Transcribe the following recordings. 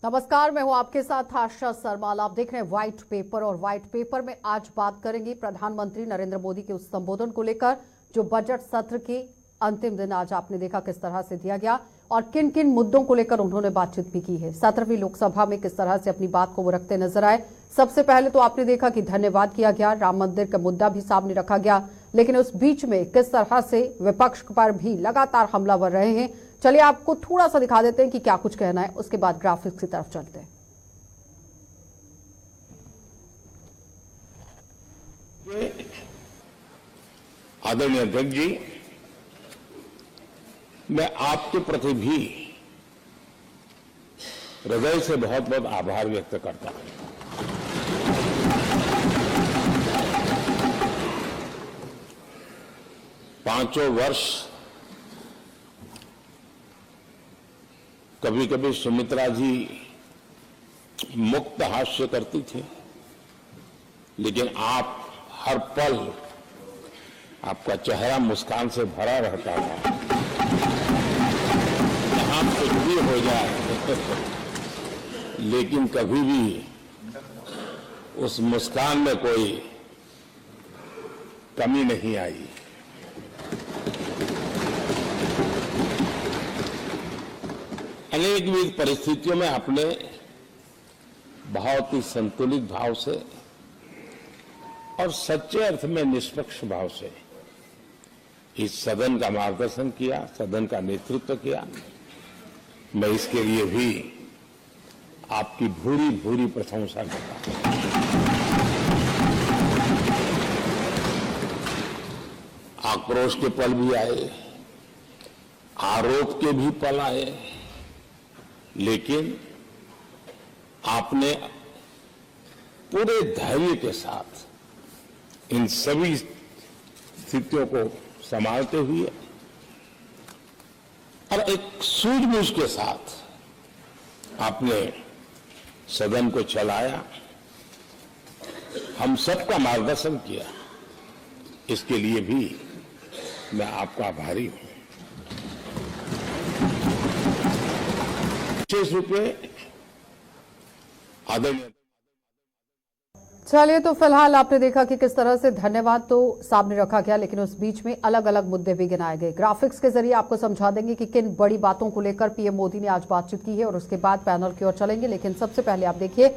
नमस्कार, मैं हूं आपके साथ आशा सरमाल। आप देख रहे हैं व्हाइट पेपर और व्हाइट पेपर में आज बात करेंगे प्रधानमंत्री नरेंद्र मोदी के उस संबोधन को लेकर जो बजट सत्र के अंतिम दिन आज आपने देखा किस तरह से दिया गया और किन किन मुद्दों को लेकर उन्होंने बातचीत भी की है। 17वीं लोकसभा में किस तरह से अपनी बात को वो रखते नजर आए। सबसे पहले तो आपने देखा कि धन्यवाद किया गया, राम मंदिर का मुद्दा भी सामने रखा गया, लेकिन उस बीच में किस तरह से विपक्ष पर भी लगातार हमलावर रहे हैं। चलिए आपको थोड़ा सा दिखा देते हैं कि क्या कुछ कहना है, उसके बाद ग्राफिक्स की तरफ चलते हैं। आदरणीय अध्यक्ष जी, मैं आपके प्रति भी हृदय से बहुत बहुत आभार व्यक्त करता हूं। पांचों वर्ष कभी कभी सुमित्रा जी मुक्त हास्य करती थी, लेकिन आप हर पल आपका चेहरा मुस्कान से भरा रहता था। जहां कुछ भी हो जाए लेकिन कभी भी उस मुस्कान में कोई कमी नहीं आई। अनेकविध परिस्थितियों में आपने बहुत ही संतुलित भाव से और सच्चे अर्थ में निष्पक्ष भाव से इस सदन का मार्गदर्शन किया, सदन का नेतृत्व किया। मैं इसके लिए भी आपकी भूरी भूरी प्रशंसा करता हूं। आक्रोश के पल भी आए, आरोप के भी पल आए, लेकिन आपने पूरे धैर्य के साथ इन सभी स्थितियों को संभालते हुए और एक सूझबूझ के साथ आपने सदन को चलाया, हम सबका मार्गदर्शन किया। इसके लिए भी मैं आपका आभारी हूं। विशेष रूप में आदरणीय। चलिए, तो फिलहाल आपने देखा कि किस तरह से धन्यवाद तो सामने रखा गया, लेकिन उस बीच में अलग अलग मुद्दे भी गिनाए गए। ग्राफिक्स के जरिए आपको समझा देंगे कि किन बड़ी बातों को लेकर पीएम मोदी ने आज बातचीत की है और उसके बाद पैनल की ओर चलेंगे। लेकिन सबसे पहले आप देखिए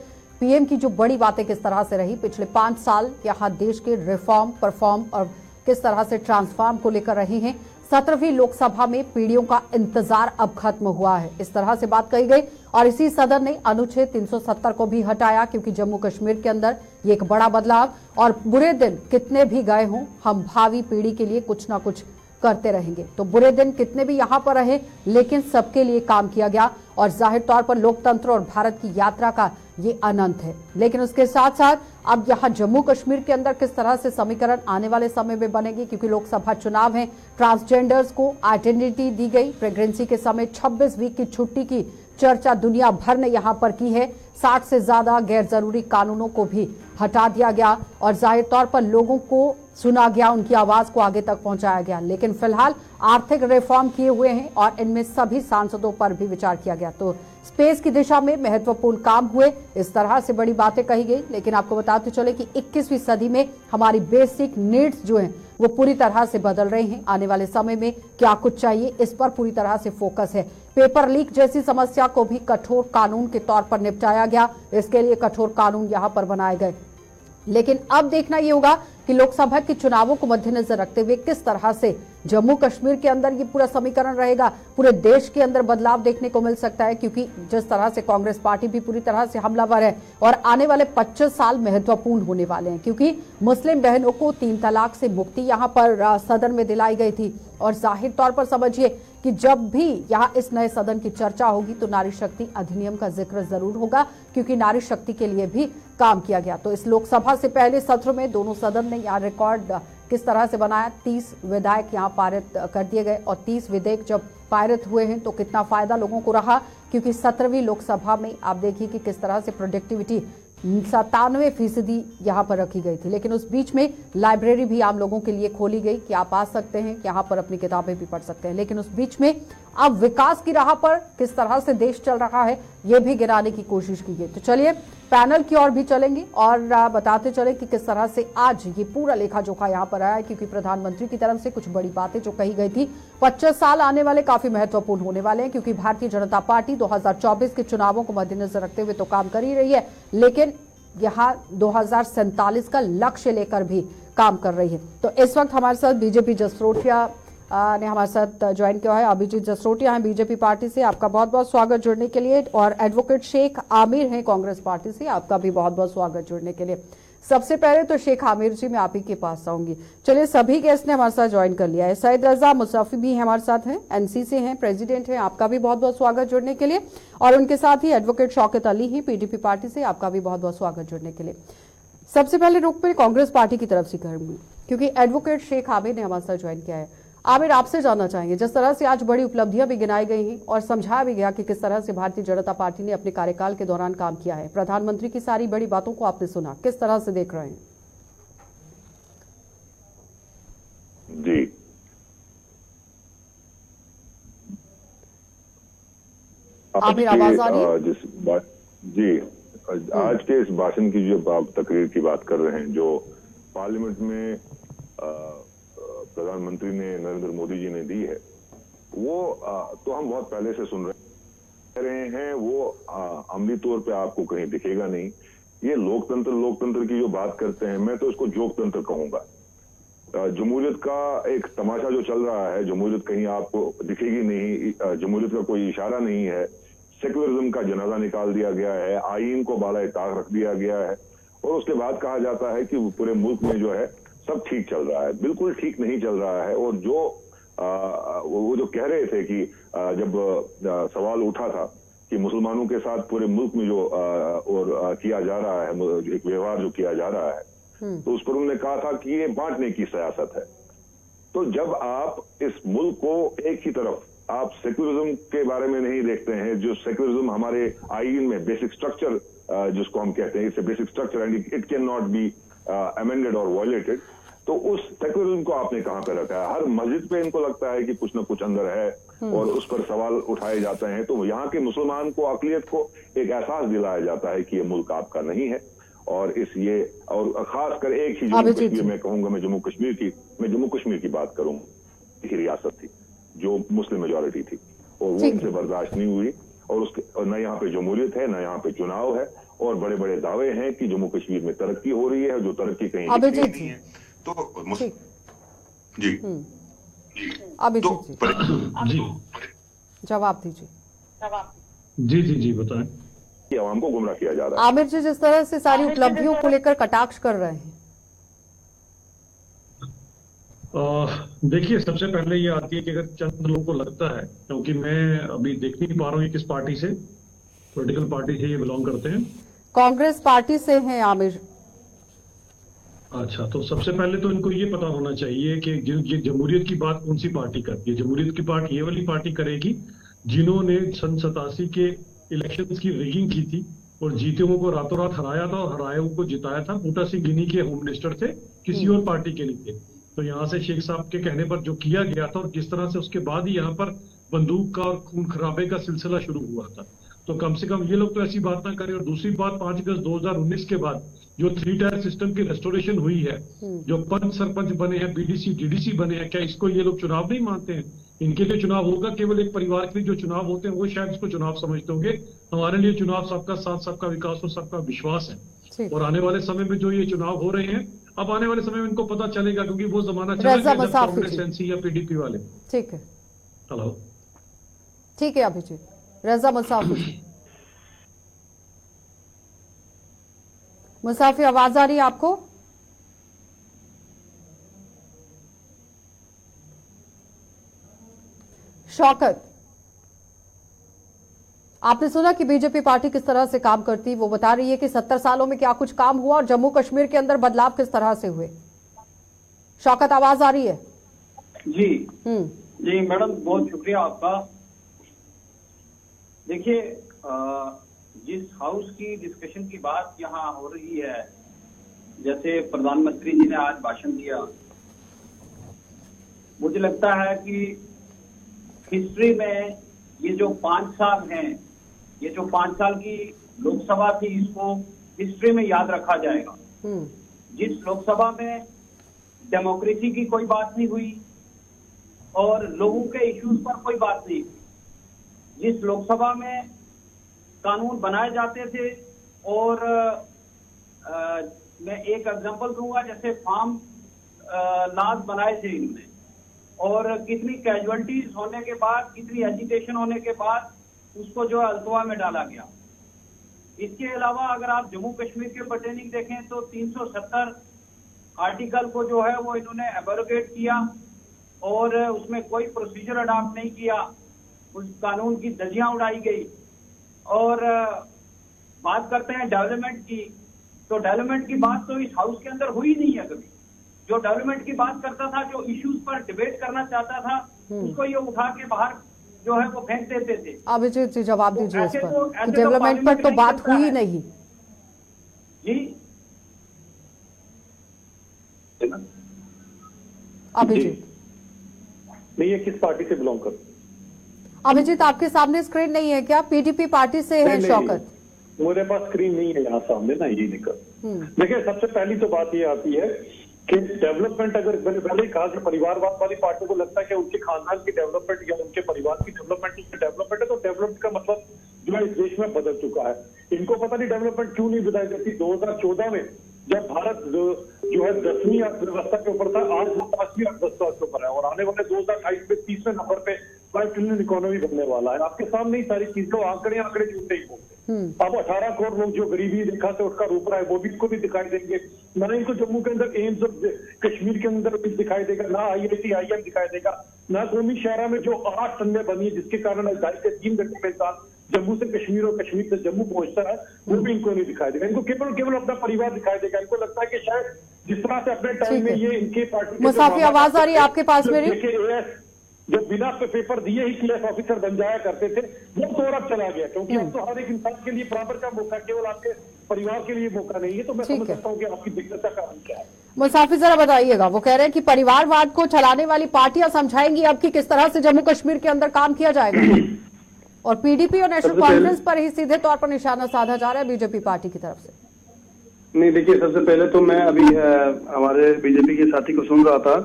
पीएम की जो बड़ी बातें किस तरह से रही। पिछले 5 साल यहाँ देश के रिफॉर्म, परफॉर्म और किस तरह से ट्रांसफॉर्म को लेकर रहे हैं। 17वीं लोकसभा में पीढ़ियों का इंतजार अब खत्म हुआ है, इस तरह से बात कही गई। और इसी सदन ने अनुच्छेद 370 को भी हटाया, क्योंकि जम्मू कश्मीर के अंदर ये एक बड़ा बदलाव। और बुरे दिन कितने भी गए हों, हम भावी पीढ़ी के लिए कुछ ना कुछ करते रहेंगे। तो बुरे दिन कितने भी यहाँ पर रहे, लेकिन सबके लिए काम किया गया। और जाहिर तौर पर लोकतंत्र और भारत की यात्रा का ये अनंत है। लेकिन उसके साथ साथ अब यहाँ जम्मू कश्मीर के अंदर किस तरह से समीकरण आने वाले समय में बनेगी, क्योंकि लोकसभा चुनाव है। ट्रांसजेंडर्स को आइडेंटिटी दी गई। प्रेगनेंसी के समय 26 वीक की छुट्टी की चर्चा दुनिया भर ने यहाँ पर की है। 60 से ज्यादा गैर जरूरी कानूनों को भी हटा दिया गया और जाहिर तौर पर लोगों को सुना गया, उनकी आवाज को आगे तक पहुंचाया गया। लेकिन फिलहाल आर्थिक रिफॉर्म किए हुए हैं और इनमें सभी सांसदों पर भी विचार किया गया। तो स्पेस की दिशा में महत्वपूर्ण काम हुए, इस तरह से बड़ी बातें कही गई। लेकिन आपको बताते चले कि 21वीं सदी में हमारी बेसिक नीड्स जो हैं वो पूरी तरह से बदल रही हैं। आने वाले समय में क्या कुछ चाहिए, इस पर पूरी तरह से फोकस है। पेपर लीक जैसी समस्या को भी कठोर कानून के तौर पर निपटाया गया। इसके लिए कठोर कानून यहाँ पर बनाए गए। लेकिन अब देखना ये होगा कि लोकसभा के चुनावों को मद्देनजर रखते हुए किस तरह से जम्मू कश्मीर के अंदर ये पूरा समीकरण रहेगा। पूरे देश के अंदर बदलाव देखने को मिल सकता है, क्योंकि जिस तरह से कांग्रेस पार्टी भी पूरी तरह से हमलावर है। और आने वाले 25 साल महत्वपूर्ण होने वाले हैं, क्योंकि मुस्लिम बहनों को 3 तलाक से मुक्ति यहाँ पर सदन में दिलाई गई थी। और जाहिर तौर पर समझिए कि जब भी यहाँ इस नए सदन की चर्चा होगी तो नारी शक्ति अधिनियम का जिक्र जरूर होगा, क्योंकि नारी शक्ति के लिए भी काम किया गया। तो इस लोकसभा से पहले सत्र में दोनों सदन ने यहाँ रिकॉर्ड किस तरह से बनाया। 30 विधेयक यहाँ पारित कर दिए गए और 30 विधेयक जब पारित हुए हैं तो कितना फायदा लोगों को रहा, क्योंकि 17वीं लोकसभा में आप देखिए कि किस तरह से प्रोडक्टिविटी 97% यहाँ पर रखी गई थी। लेकिन उस बीच में लाइब्रेरी भी आम लोगों के लिए खोली गई कि आप आ सकते हैं, यहाँ पर अपनी किताबें भी पढ़ सकते हैं। लेकिन उस बीच में अब विकास की राह पर किस तरह से देश चल रहा है ये भी गिनाने की कोशिश की गई। तो चलिए पैनल की ओर भी चलेंगे और बताते चले कि किस तरह से आज ये पूरा लेखा जोखा यहाँ पर आया है, क्योंकि प्रधानमंत्री की तरफ से कुछ बड़ी बातें जो कही गई थी। 25 साल आने वाले काफी महत्वपूर्ण होने वाले हैं, क्योंकि भारतीय जनता पार्टी 2024 के चुनावों को मद्देनजर रखते हुए तो काम कर ही रही है, लेकिन यहाँ 2047 का लक्ष्य लेकर भी काम कर रही है। तो इस वक्त हमारे साथ बीजेपी जसरोटिया ने हमारे साथ ज्वाइन किया है। अभिजीत जसरोटिया हैं बीजेपी पार्टी से, आपका बहुत बहुत स्वागत जुड़ने के लिए। और एडवोकेट शेख आमिर हैं कांग्रेस पार्टी से, आपका भी बहुत बहुत स्वागत जुड़ने के लिए। सबसे पहले तो शेख आमिर जी मैं आप ही के पास आऊंगी। चलिए सभी गेस्ट ने हमारे साथ ज्वाइन कर लिया है। सईद रजा मुसाफी भी हमारे साथ हैं, एनसी से हैं, प्रेसिडेंट हैं, आपका भी बहुत बहुत स्वागत जुड़ने के लिए। और उनके साथ ही एडवोकेट शौकत अली हैं पीडीपी पार्टी से, आपका भी बहुत बहुत स्वागत जुड़ने के लिए। सबसे पहले रुख में कांग्रेस पार्टी की तरफ से करूंगी, क्योंकि एडवोकेट शेख आमिर ने हमारे साथ ज्वाइन किया है। आमिर, आपसे जानना चाहेंगे, जिस तरह से आज बड़ी उपलब्धियां भी गिनाई गई हैं और समझाया भी गया कि किस तरह से भारतीय जनता पार्टी ने अपने कार्यकाल के दौरान काम किया है, प्रधानमंत्री की सारी बड़ी बातों को आपने सुना, किस तरह से देख रहे हैं? जी, आमिर आवाज आ रही है? जी, आज के इस भाषण की जो तकरीर की बात कर रहे हैं, जो पार्लियामेंट में प्रधानमंत्री ने नरेंद्र मोदी जी ने दी है, वो तो हम बहुत पहले से सुन रहे हैं। वो अमली तौर पे आपको कहीं दिखेगा नहीं। ये लोकतंत्र की जो बात करते हैं, मैं तो इसको जोकतंत्र कहूंगा। जमहूरियत का एक तमाशा जो चल रहा है, जमहूरियत कहीं आपको दिखेगी नहीं, जमहूरियत का कोई इशारा नहीं है। सेकुलरिज्म का जनाजा निकाल दिया गया है, आईन को बालाए ताक रख दिया गया है, और उसके बाद कहा जाता है कि पूरे मुल्क में जो है सब ठीक चल रहा है। बिल्कुल ठीक नहीं चल रहा है। और जो वो जो कह रहे थे कि जब सवाल उठा था कि मुसलमानों के साथ पूरे मुल्क में जो और किया जा रहा है, एक व्यवहार जो किया जा रहा है, तो उस पर उन्होंने कहा था कि ये बांटने की सियासत है। तो जब आप इस मुल्क को एक ही तरफ आप सेक्युलरिज्म के बारे में नहीं देखते हैं, जो सेक्युलरिज्म हमारे आईन में बेसिक स्ट्रक्चर जिसको हम कहते हैं, it's a basic structure and it can not be amended और वायलेटेड, तो उस सेक्युलरिज्म को आपने कहां पे रखा है? हर मस्जिद पे इनको लगता है कि कुछ ना कुछ अंदर है और उस पर सवाल उठाए जाते हैं। तो यहाँ के मुसलमान को, अकलियत को एक एहसास दिलाया जाता है कि ये मुल्क आपका नहीं है। और और खास कर एक ही जम्मू कश्मीर, मैं कहूंगा, मैं जम्मू कश्मीर की बात करूं, एक ही रियासत थी जो मुस्लिम मेजोरिटी थी, और वो उनसे बर्दाश्त नहीं हुई। और न यहाँ पे जमहूरियत है, न यहाँ पे चुनाव है, और बड़े बड़े दावे हैं कि जम्मू कश्मीर में तरक्की हो रही है, जो तरक्की कहीं नहीं है। तो जी अभिजीत जी जवाब दीजिए। जी बताएं। कि आवाम को गुमराह किया जा रहा है। आमिर जी, जिस तरह से सारी उपलब्धियों को लेकर कटाक्ष कर रहे हैं, देखिए, सबसे पहले ये आती है कि अगर चंद लोगों को लगता है, क्योंकि मैं अभी देख नहीं पा रहा हूँ किस पार्टी से, पॉलिटिकल पार्टी से ये बिलोंग करते हैं। कांग्रेस पार्टी से हैं आमिर। अच्छा, तो सबसे पहले तो इनको ये पता होना चाहिए कि ये जमहूरियत की बात कौन सी पार्टी करती है। जमहूरियत की बात ये वाली पार्टी करेगी जिन्होंने सन 87 के इलेक्शंस की रिगिंग की थी और जीते हुए को रातों रात हराया था, और हराए हुए को जिताया था। बूटा सिंह गिनी के होम मिनिस्टर थे, किसी और पार्टी के नहीं थे। तो यहाँ से शेख साहब के कहने पर जो किया गया था, और किस तरह से उसके बाद ही यहाँ पर बंदूक का और खून खराबे का सिलसिला शुरू हुआ था, तो कम से कम ये लोग तो ऐसी बात ना करें। और दूसरी बात, 5 अगस्त 2019 के बाद जो 3 टायर सिस्टम की रेस्टोरेशन हुई है, जो पंच सरपंच बने हैं, बीडीसी डीडीसी बने हैं, क्या इसको ये लोग चुनाव नहीं मानते हैं? इनके लिए चुनाव होगा केवल एक परिवार के लिए जो चुनाव होते हैं, वो शायद इसको चुनाव समझते होंगे। हमारे लिए चुनाव सबका साथ, सबका विकास और सबका विश्वास है। और आने वाले समय में जो ये चुनाव हो रहे हैं, अब आने वाले समय में इनको पता चलेगा, क्योंकि वो जमाना चला गया जब कांग्रेस, एनसी या पीडीपी वाले। ठीक है, हेलो, ठीक है अभिजीत। रजा मुसाफी, मुसाफी आवाज आ रही है आपको? शौकत, आपने सुना कि बीजेपी पार्टी किस तरह से काम करती है। वो बता रही है कि 70 सालों में क्या कुछ काम हुआ और जम्मू कश्मीर के अंदर बदलाव किस तरह से हुए। शौकत, आवाज आ रही है? जी जी मैडम, बहुत शुक्रिया आपका। देखिए, जिस हाउस की डिस्कशन की बात यहाँ हो रही है, जैसे प्रधानमंत्री जी ने आज भाषण दिया, मुझे लगता है कि हिस्ट्री में ये जो 5 साल हैं, ये जो 5 साल की लोकसभा थी, इसको हिस्ट्री में याद रखा जाएगा। जिस लोकसभा में डेमोक्रेसी की कोई बात नहीं हुई और लोगों के इश्यूज पर कोई बात नहीं हुई, जिस लोकसभा में कानून बनाए जाते थे और मैं एक एग्जांपल दूंगा, जैसे फार्म लॉज बनाए थे इन्होंने, और कितनी कैजुअलिटीज होने के बाद, कितनी एजिटेशन होने के बाद उसको जो है अल्तवा में डाला गया। इसके अलावा अगर आप जम्मू कश्मीर के पर्टेनिंग देखें तो 370 आर्टिकल को जो है वो इन्होंने एब्रोगेट किया और उसमें कोई प्रोसीजर अडॉप्ट नहीं किया, उस कानून की धज्जियां उड़ाई गई। और बात करते हैं डेवलपमेंट की, तो डेवलपमेंट की बात तो इस हाउस के अंदर हुई नहीं है कभी। जो डेवलपमेंट की बात करता था, जो इश्यूज पर डिबेट करना चाहता था, उसको ये उठा के बाहर जो है वो फेंक देते थे। अभिजीत जी जवाब दीजिए इस पर कि तो डेवलपमेंट पर तो बात हुई नहीं। जी अभिजीत, नहीं, ये किस पार्टी से बिलोंग कर? अभिजीत आपके सामने स्क्रीन नहीं है क्या? पीडीपी पार्टी से है शौकत। मेरे पास स्क्रीन नहीं है यहाँ सामने ना, ये निकल। देखिए, सबसे पहली तो बात ये आती है कि डेवलपमेंट, अगर मैंने पहले ही कहा कि परिवारवाद वाली पार्टी को लगता है कि उनके खानदान की डेवलपमेंट या उनके परिवार की डेवलपमेंट है, तो डेवलपमेंट का मतलब जो है इस देश में बदल चुका है। इनको पता नहीं डेवलपमेंट क्यों नहीं बताई जाती। 2014 में जब भारत जो है 10वीं अर्थव्यवस्था के ऊपर था, आज वो 5वीं अर्थव्यवस्था के ऊपर है और आने वाले 2028 में 30वें नंबर पे 5 ट्रिलियन इकोनॉमी बनने वाला है। आपके सामने ही सारी चीजें, आंकड़े झूठे ही बोलते। अब 18 करोड़ लोग जो गरीबी रेखा से उठकर ऊपर आए, वो भी इनको भी दिखाई देंगे। ना इनको जम्मू के अंदर एम्स ऑफ कश्मीर के अंदर भी दिखाई देगा, ना IIT IIM दिखाई देगा, ना कौमी शहरा में जो 8 टनें बनी है जिसके कारण 2.5 से 3 घंटे में इंसान जम्मू से कश्मीर और कश्मीर से जम्मू पहुंचता है, वो भी इनको नहीं दिखाई देगा। इनको केवल अपना परिवार दिखाई देगा। इनको लगता है कि शायद जिस तरह से अपने टाइम में ये इनके पार्टी मुसाफी आवाज आ रही है आपके पास मेरी? जो बिना पेपर दिए ही KS ऑफिसर बन जाया करते थे, वो तो अब चला गया, क्योंकि अब तो हर एक इंसान के लिए बराबर का मौका, केवल आपके परिवार के लिए मौका नहीं है। तो मैं समझ सकता हूँ कि आपकी दिक्कत का कारण क्या है। मुसाफी जरा बताइएगा। वो कह रहे हैं कि परिवारवाद को चलाने वाली पार्टियां समझाएंगी अब कि किस तरह से जम्मू कश्मीर के अंदर काम किया जाएगा, और पीडीपी और नेशनल कॉन्फ्रेंस पर ही सीधे तौर पर निशाना साधा जा रहा है बीजेपी पार्टी की तरफ से। नहीं, देखिए, सबसे पहले तो मैं अभी हमारे बीजेपी के साथी को सुन रहा था,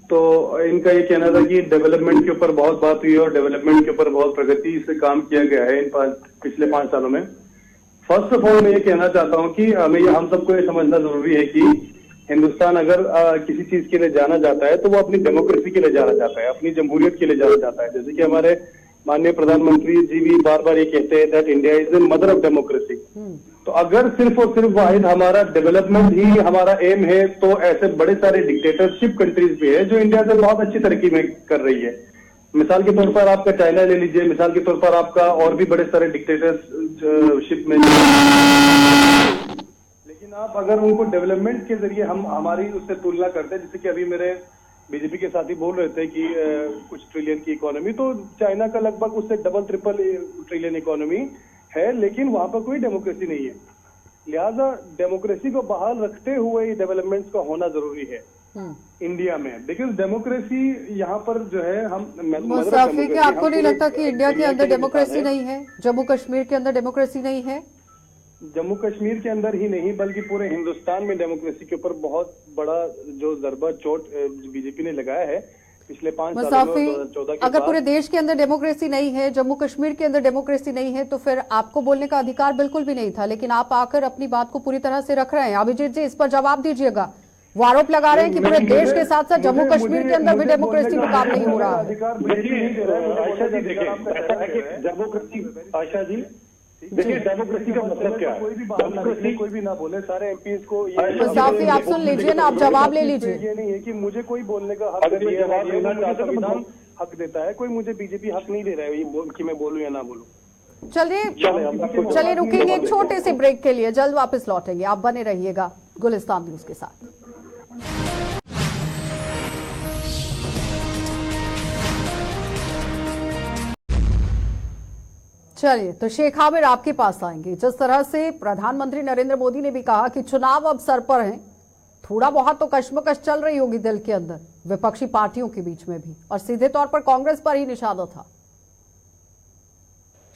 तो इनका ये कहना था कि डेवलपमेंट के ऊपर बहुत बात हुई और डेवलपमेंट के ऊपर बहुत प्रगति से काम किया गया है पिछले 5 सालों में। फर्स्ट ऑफ ऑल मैं ये कहना चाहता हूँ कि हम सबको ये समझना जरूरी है कि हिंदुस्तान अगर किसी चीज के लिए जाना जाता है तो वो अपनी डेमोक्रेसी के लिए जाना चाहता है, अपनी जमहूरियत के लिए जाना चाहता है। जैसे कि हमारे माननीय प्रधानमंत्री जी भी बार बार ये कहते हैं that India is the mother of democracy. तो अगर सिर्फ और सिर्फ वाहिद हमारा डेवलपमेंट ही हमारा एम है, तो ऐसे बड़े सारे डिक्टेटरशिप कंट्रीज भी है जो इंडिया से बहुत अच्छी तरक्की में कर रही है। मिसाल के तौर पर आपका चाइना ले लीजिए, मिसाल के तौर पर आपका और भी बड़े सारे डिक्टेटरशिप में। लेकिन आप अगर उनको डेवलपमेंट के जरिए हमारी उससे तुलना करते हैं, जैसे कि अभी मेरे बीजेपी के साथी बोल रहे थे कि कुछ ट्रिलियन की इकोनॉमी, तो चाइना का लगभग उससे डबल ट्रिपल ट्रिलियन इकोनॉमी है, लेकिन वहां पर कोई डेमोक्रेसी नहीं है। लिहाजा डेमोक्रेसी को बहाल रखते हुए ये डेवलपमेंट्स का होना जरूरी है इंडिया में, बिकॉज डेमोक्रेसी यहाँ पर जो है मुसाफी के आपको नहीं लगता कि इंडिया के अंदर डेमोक्रेसी नहीं है, जम्मू कश्मीर के अंदर डेमोक्रेसी नहीं है? जम्मू कश्मीर के अंदर ही नहीं बल्कि पूरे हिंदुस्तान में डेमोक्रेसी के ऊपर बहुत बड़ा जो जरबा चोट बीजेपी ने लगाया है पिछले 5 सालों में। 2014 के अगर पूरे देश के अंदर डेमोक्रेसी नहीं है, जम्मू कश्मीर के अंदर डेमोक्रेसी नहीं है, तो फिर आपको बोलने का अधिकार बिल्कुल भी नहीं था, लेकिन आप आकर अपनी बात को पूरी तरह से रख रहे हैं। अभिजीत जी, इस पर जवाब दीजिएगा। वो आरोप लगा रहे हैं कि पूरे देश के साथ साथ जम्मू कश्मीर के अंदर भी डेमोक्रेसी में काम नहीं हो रहा है। आशा जी, देखिए डेमोक्रेसी, आशा जी देखिए डेमोक्रेसी का मतलब क्या है? कोई भी ना बोले, सारे एमपीज को मुसाफी आप सुन लीजिए ना, आप जवाब ले लीजिए। ये नहीं है कि मुझे कोई बोलने का हक संविधान हक देता है, कोई मुझे बीजेपी हक नहीं दे रहा है कि मैं बोलूं या ना बोलूं। चलिए रुकेंगे एक छोटे से ब्रेक के लिए, जल्द वापस लौटेंगे। आप बने रहिएगा गुलिस्तान न्यूज के साथ। चलिए, तो शेख आमिर आपके पास आएंगे। जिस तरह से प्रधानमंत्री नरेंद्र मोदी ने भी कहा कि चुनाव अब सर पर हैं, थोड़ा बहुत तो कश्मकश चल रही होगी दिल के अंदर, विपक्षी पार्टियों के बीच में भी, और सीधे तौर पर कांग्रेस पर ही निशाना था।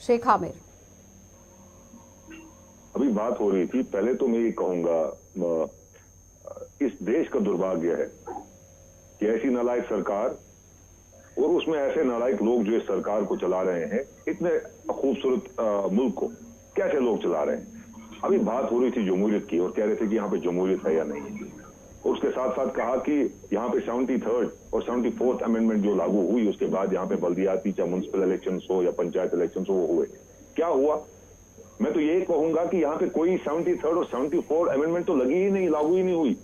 शेख आमिर, अभी बात हो रही थी, पहले तो मैं ये कहूंगा इस देश का दुर्भाग्य है कि ऐसी नालायक सरकार और उसमें ऐसे नालायक लोग जो इस सरकार को चला रहे हैं, इतने खूबसूरत मुल्क को कैसे लोग चला रहे हैं। अभी बात हो रही थी जमहूरियत की और कह रहे थे कि यहाँ पे जमहूरियत है या नहीं, और उसके साथ साथ कहा कि यहाँ पे 73rd और 74th अमेंडमेंट जो लागू हुई उसके बाद यहाँ पे बल्दियाती चाहे म्युनिसिपल इलेक्शन हो या पंचायत इलेक्शन हो वो हुए। क्या हुआ? मैं तो ये कहूंगा कि यहाँ पे कोई 73rd और 74th अमेंडमेंट तो लगी ही नहीं, लागू ही नहीं हुई।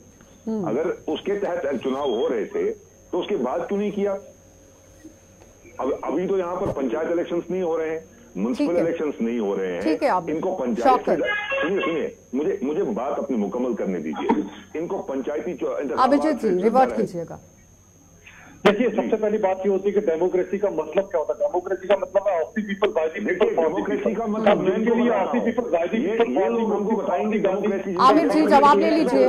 अगर उसके तहत चुनाव हो रहे थे तो उसके बाद क्यों नहीं किया? अब अभी तो यहाँ पर पंचायत इलेक्शंस नहीं हो रहे हैं, म्युनिसिपल इलेक्शंस नहीं हो रहे हैं। ठीक है, आप इनको पंचायत सुनिए मुझे बात अपनी मुकम्मल करने दीजिए। इनको पंचायती अभिजीत जी रिवर्ट कीजिएगा। देखिए, सबसे पहली बात ये होती है कि डेमोक्रेसी का मतलब क्या होता है। डेमोक्रेसी का मतलब है of the people by the people. Democracy का मतलब के लिए of the people by the people हमको बताएंगे डेमोक्रेसी। आमिर जी जवाब ले लीजिए।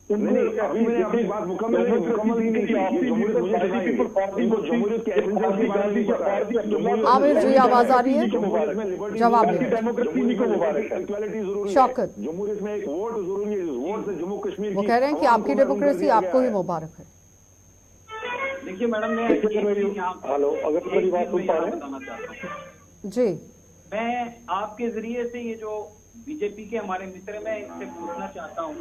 अभी मैंने अपनी बात मुकम्मल ही नहीं की। आमिर जी आवाज आ रही है, जवाब शौकत। जमहूरियत में एक वोट जरूरी है, वोट से जम्मू कश्मीर वो कह रहे हैं कि आपकी डेमोक्रेसी आपको ही मुबारक है। देखिए मैडम, मैं हेलो, अगर मेरी बात सुन पा रहे हैं जी, मैं आपके जरिए से ये जो बीजेपी के हमारे मित्र, मैं इनसे पूछना चाहता हूँ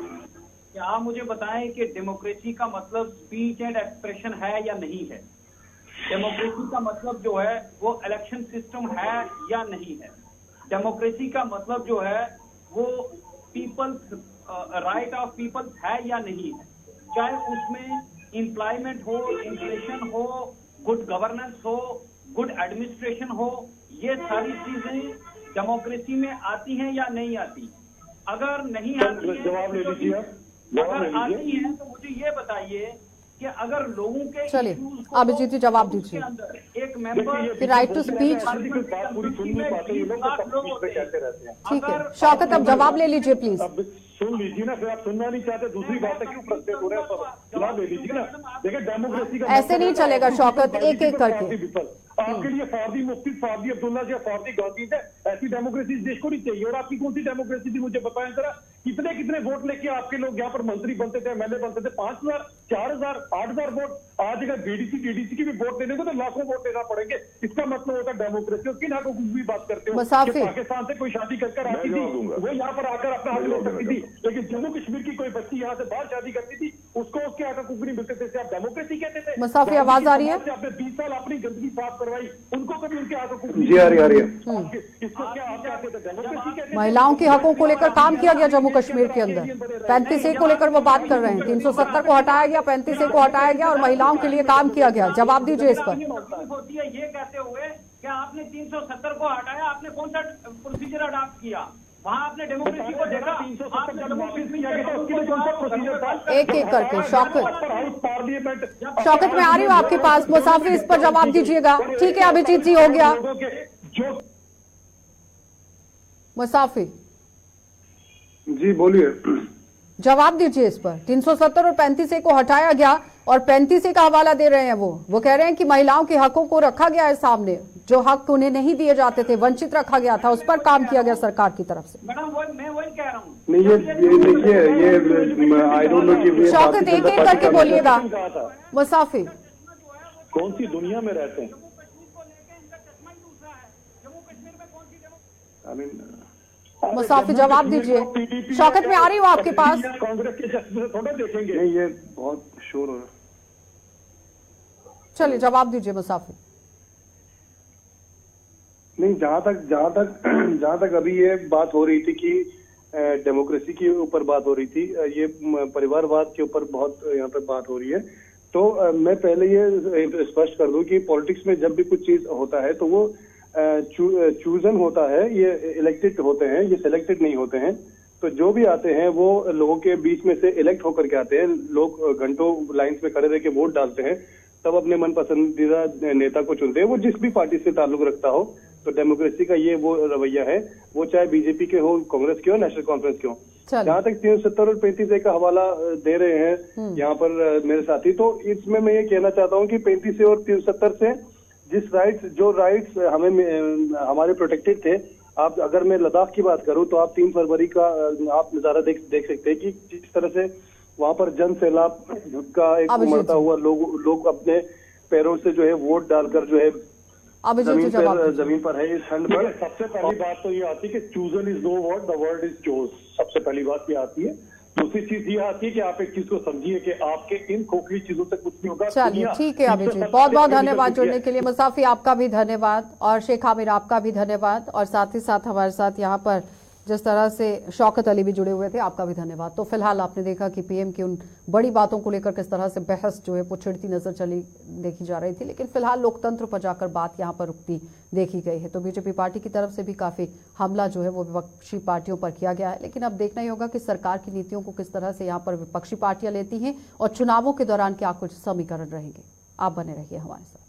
कि आप मुझे बताएं कि डेमोक्रेसी का मतलब स्पीच एंड एक्सप्रेशन है या नहीं है। डेमोक्रेसी का मतलब जो है वो इलेक्शन सिस्टम है या नहीं है। डेमोक्रेसी का मतलब जो है वो पीपल्स राइट ऑफ पीपल्स है या नहीं है। चाहे उसमें एम्प्लॉयमेंट हो, इन्फ्लेशन हो, गुड गवर्नेंस हो, गुड एडमिनिस्ट्रेशन हो, ये सारी चीजें डेमोक्रेसी में आती हैं या नहीं आती। अगर नहीं आती है, जवाब ले लीजिए। अगर आती है तो मुझे ये बताइए कि अगर लोगों के, चलिए अभिजीत जी जवाब दीजिए। एक मेंबर कि राइट टू स्पीच, पूरी सुन नहीं पाते ये लोग, कहते रहते हैं। ठीक है शौकत, अब जवाब ले लीजिए प्लीज। अब सुन लीजिए ना, फिर आप सुनना नहीं चाहते, दूसरी बात है क्यों फ्रस्ट्रेट हो रहे हैं, जवाब ले लीजिए ना। देखिए, डेमोक्रेसी का ऐसे नहीं चलेगा शौकत, एक एक करके। आपके लिए फारदी मुफ्ती फारदी अब्दुल्ला या फारदी गांधी है, ऐसी डेमोक्रेसी इस देश को नहीं चाहिए। और आपकी कौन सी डेमोक्रेसी थी मुझे बताएं जरा। कितने कितने वोट लेके आपके लोग यहाँ पर मंत्री बनते थे, एमएलए बनते थे? 5000, 4000, 8000 वोट। आज अगर बीडीसी टीडीसी की भी वोट देने को तो लाखों वोट देना पड़ेंगे। इसका मतलब होता है डेमोक्रेसी। और किन हकों की भी बात करते हो? पाकिस्तान से कोई शादी कर आती थी, वो यहाँ पर आकर अपना हक ले सकती थी, लेकिन जम्मू कश्मीर की कोई बच्ची यहाँ से बाहर शादी करती थी, उसको उसके हक नहीं मिलते थे। आप डेमोक्रेसी कहते थे? मुसाफी आवाज आ रही है? आपने 20 साल अपनी गंदगी साफ करवाई, उनको कभी उनके हक जी आ रही है। इसको क्या आप कहते थे? डेमोक्रेसी कहते? महिलाओं के हकों को लेकर काम किया गया जम्मू कश्मीर के अंदर। 35A को लेकर वो बात कर रहे हैं, 370 को हटाया गया, 35A को हटाया गया और महिलाओं के लिए काम किया गया। जवाब दीजिए इस पर। होती है ये कहते हुए कि आपने 370 को हटाया, आपने कौन सा प्रोसीजर अडॉप्ट किया? वहाँ आपने डेमोक्रेसी को देखा? एक एक करके शौकत में आ रही हूँ आपके पास। मुसाफिर इस पर जवाब दीजिएगा। ठीक है अभिजीत जी, हो गया। मुसाफिर जी बोलिए, जवाब दीजिए इस पर। 370 और 35A को हटाया गया और 35A का हवाला दे रहे हैं। वो कह रहे हैं कि महिलाओं के हकों को रखा गया है सामने, जो हक उन्हें नहीं दिए जाते थे, वंचित रखा गया था, उस पर काम किया गया सरकार की तरफ से। मैडम मैं वही कह रहा हूँ। नहीं ये देखिए, ये आई डोंट नो कि शौकत एक एक करके बोलिएगा। मुसाफिर कौन सी दुनिया में रहते हैं? मुसाफिर जवाब दीजिए। शौकत में आ रही हूँ आपके पास। कांग्रेस के चश्मे से थोड़ा देखेंगे। नहीं, ये बहुत शोर हो रहा है। चलिए जवाब दीजिए मुसाफिर। नहीं, जहां तक अभी ये बात हो रही थी कि डेमोक्रेसी के ऊपर बात हो रही थी, ये परिवारवाद के ऊपर बहुत यहाँ पे बात हो रही है। तो मैं पहले ये स्पष्ट कर दूं कि पॉलिटिक्स में जब भी कुछ चीज होता है तो वो चूजन होता है, ये इलेक्टेड होते हैं, ये सिलेक्टेड नहीं होते हैं। तो जो भी आते हैं वो लोगों के बीच में से इलेक्ट होकर के आते हैं। लोग घंटों लाइंस में खड़े रह के वोट डालते हैं, तब अपने मन पसंदीदा नेता को चुनते हैं, वो जिस भी पार्टी से ताल्लुक रखता हो। तो डेमोक्रेसी का ये वो रवैया है, वो चाहे बीजेपी के हो, कांग्रेस के हो, नेशनल कॉन्फ्रेंस के हो। चलिए। जहाँ तक 370 और 35A का हवाला दे रहे हैं यहाँ पर मेरे साथी, तो इसमें मैं ये कहना चाहता हूँ कि 35A और 370 से जो राइट्स हमारे प्रोटेक्टेड थे, आप अगर मैं लद्दाख की बात करूं तो आप 3 फरवरी का आप नजारा देख सकते हैं कि जिस तरह से वहां पर जन सैलाब का एक उमड़ता हुआ लोग अपने पैरों से जो है वोट डालकर जो है जमीन पर है इस ठंड पर। सबसे पहली बात तो ये आती है कि chosen is no word, the word is chose. सबसे पहली बात ये आती है। दूसरी चीज ये आती है कि आप एक चीज को समझिए कि आपके इन खोखली चीजों से कुछ नहीं होगा। चलिए ठीक है अभी जी, बहुत बहुत धन्यवाद जुड़ने के लिए। मुसाफी आपका भी धन्यवाद और शेख आमिर आपका भी धन्यवाद, और साथ ही साथ हमारे साथ यहाँ पर जिस तरह से शौकत अली भी जुड़े हुए थे, आपका भी धन्यवाद। तो फिलहाल आपने देखा कि पीएम की उन बड़ी बातों को लेकर किस तरह से बहस जो है वो छिड़ती नजर देखी जा रही थी, लेकिन फिलहाल लोकतंत्र पर जाकर बात यहाँ पर रुकती देखी गई है। तो बीजेपी पार्टी की तरफ से भी काफी हमला जो है वो विपक्षी पार्टियों पर किया गया है, लेकिन अब देखना ही होगा कि सरकार की नीतियों को किस तरह से यहाँ पर विपक्षी पार्टियां लेती हैं और चुनावों के दौरान क्या कुछ समीकरण रहेंगे। आप बने रहिए हमारे साथ।